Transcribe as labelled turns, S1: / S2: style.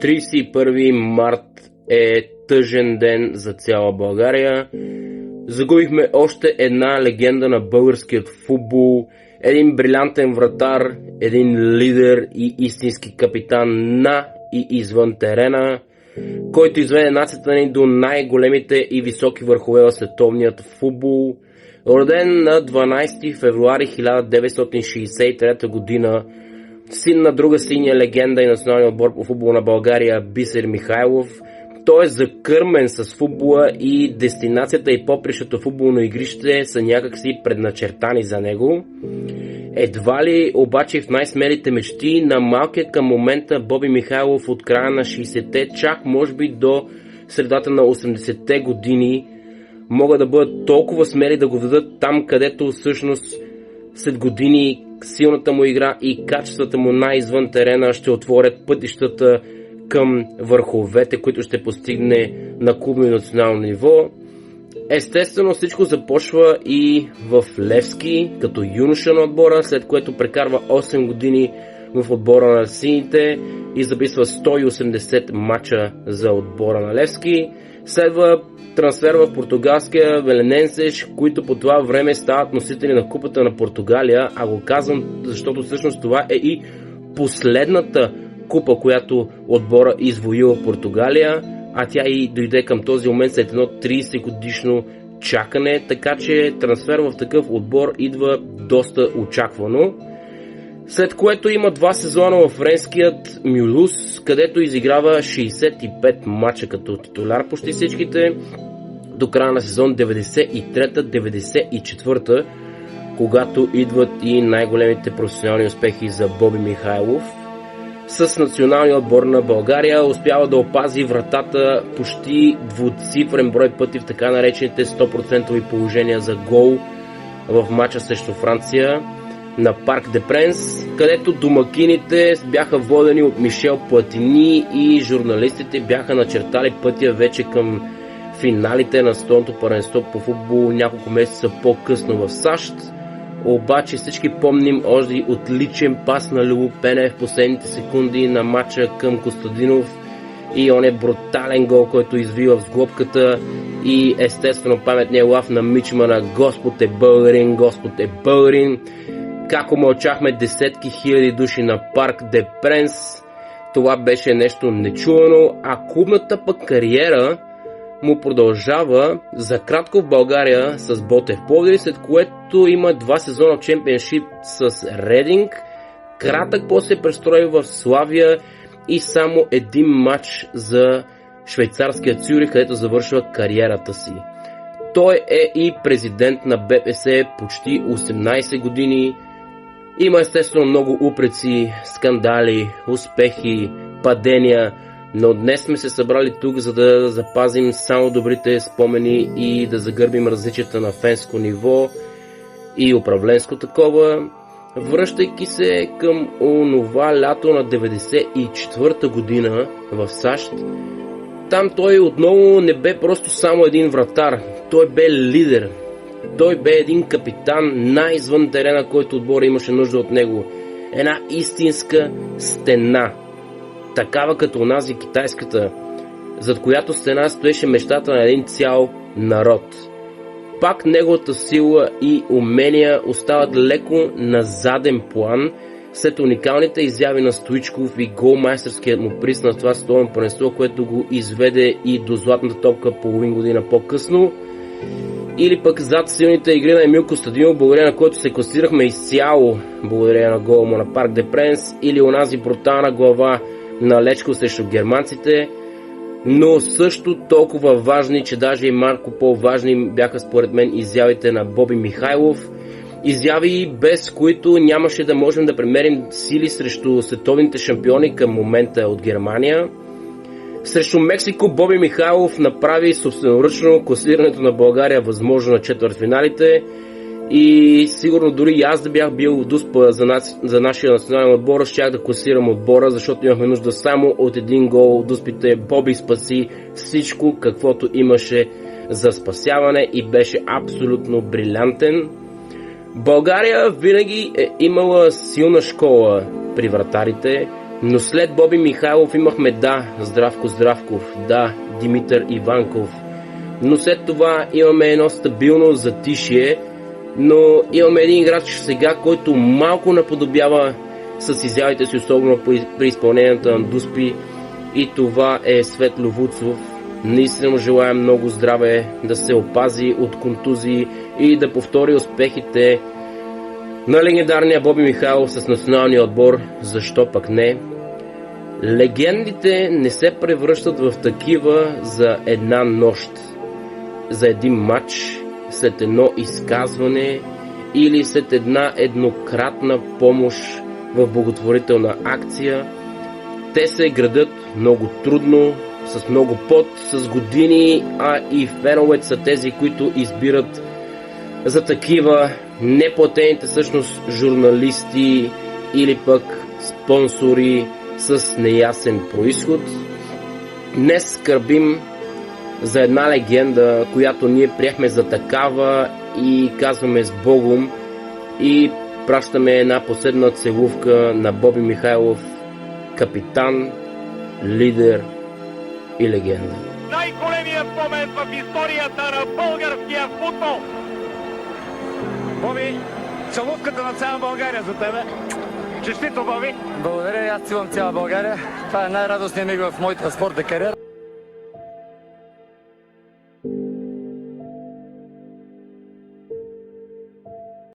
S1: 31 март е тъжен ден за цяла България. Загубихме още една легенда на българският футбол, един брилянтен вратар, един лидер и истински капитан на и извън терена, който изведе нацията ни до най-големите и високи върхове в световният футбол. Роден на 12 февруари 1963 година, син на друга синя легенда и националния отбор по футбол на България Бисер Михайлов, той е закърмен с футбола и дестинацията и попрището футболно игрище са някакси предначертани за него. Едва ли обаче в най-смелите мечти на малкия към момента Боби Михайлов от края на 60-те, чак може би до средата на 80-те години, могат да бъдат толкова смели да го ведат там, където всъщност след години силната му игра и качествата му най-извън терена ще отворят пътищата към върховете, които ще постигне на клубно и национално ниво. Естествено всичко започва и в Левски, като юноша на отбора, след което прекарва 8 години в отбора на сините и записва 180 мача за отбора на Левски. Следва трансфер в португалския Белененсеш, които по това време стават носители на Купата на Португалия, а го казвам, защото всъщност това е и последната купа, която отбора извоюва в Португалия, а тя и дойде към този момент след едно 30 годишно чакане, така че трансфер в такъв отбор идва доста очаквано. След което има 2 сезона в френският Мюлус, където изиграва 65 мача като титуляр почти всичките, до края на сезон 93-94, когато идват и най-големите професионални успехи за Боби Михайлов. С националния отбор на България успява да опази вратата почти двуцифрен брой пъти в така наречените 100% положения за гол в матча срещу Франция на Парк де Пренс, където домакините бяха водени от Мишел Платини и журналистите бяха начертали пътя вече към финалите на световното първенство по футбол няколко месеца по-късно в САЩ. Обаче всички помним още отличен пас на Любо Пенев в последните секунди на матча към Костадинов и он е брутален гол, който извива в сглобката и естествено паметния лав на мичмана "Господ е българин, Господ е българин". Как умълчахме десетки хиляди души на Парк де Пренс, това беше нещо нечувано, а клубната пък кариера му продължава за кратко в България с Ботев Пловдив, след което има 2 сезона в чемпионшип с Рединг, кратък после се престрои в Славия и само един матч за швейцарския Цюрих, където завършва кариерата си. Той е и президент на БПС почти 18 години. Има естествено много упреци, скандали, успехи, падения, но днес сме се събрали тук, за да запазим само добрите спомени и да загърбим различията на фенско ниво и управленско такова, връщайки се към онова лято на 94-та година в САЩ. Там той отново не бе просто само един вратар, той бе лидер. Той бе един капитан най-извън терена, който отбор имаше нужда от него. Една истинска стена. Такава като онази китайската, зад която стена стоеше мечтата на един цял народ. Пак неговата сила и умения остават леко на заден план след уникалните изяви на Стоичков и голмайстерският му приз на това световно първенство, което го изведе и до златната топка половин година по-късно. Или пък зад силните игри на Емил Костадинов, благодарение на който се класирахме изцяло благодарение на гола му на Парк де Пренс, или онази брутална глава на Лечко срещу германците, но също толкова важни, че даже и малко по-важни бяха според мен изявите на Боби Михайлов. Изяви, без които нямаше да можем да премерим сили срещу световните шампиони към момента от Германия. Срещу Мексико Боби Михайлов направи собственоръчно класирането на България възможно на четвъртфиналите и сигурно дори и аз да бях бил дуспа за нашия национален отбор, щях да класирам отбора, защото имахме нужда само от един гол. Дуспите Боби спаси всичко, каквото имаше за спасяване и беше абсолютно брилянтен. България винаги е имала силна школа при вратарите, Но след Боби Михайлов имахме Здравко Здравков, Димитър Иванков. Но след това имаме едно стабилно затишие, но имаме един играч сега, който малко наподобява с изявите си, особено при изпълнението на Дуспи, и това е Светло Вуцов. Наистина желаем много здраве, да се опази от контузии и да повтори успехите на легендарния Боби Михайлов с националния отбор, защо пък не. Легендите не се превръщат в такива за една нощ, за един матч, след едно изказване или след една еднократна помощ в благотворителна акция. Те се градят много трудно, с много пот, с години, а и феновете са тези, които избират за такива неплатените всъщност журналисти или пък спонсори с неясен происход. Днес скърбим за една легенда, която ние приехме за такава и казваме с Богом, и пращаме една последна целувка на Боби Михайлов, капитан, лидер и легенда.
S2: Най-големият момент в историята на българския футбол. Боби, целувката на цяла България за тебе. Честито, Боби!
S3: Благодаря, аз целувам цяла България. Това е най-радостният миг в моята спортна кариера.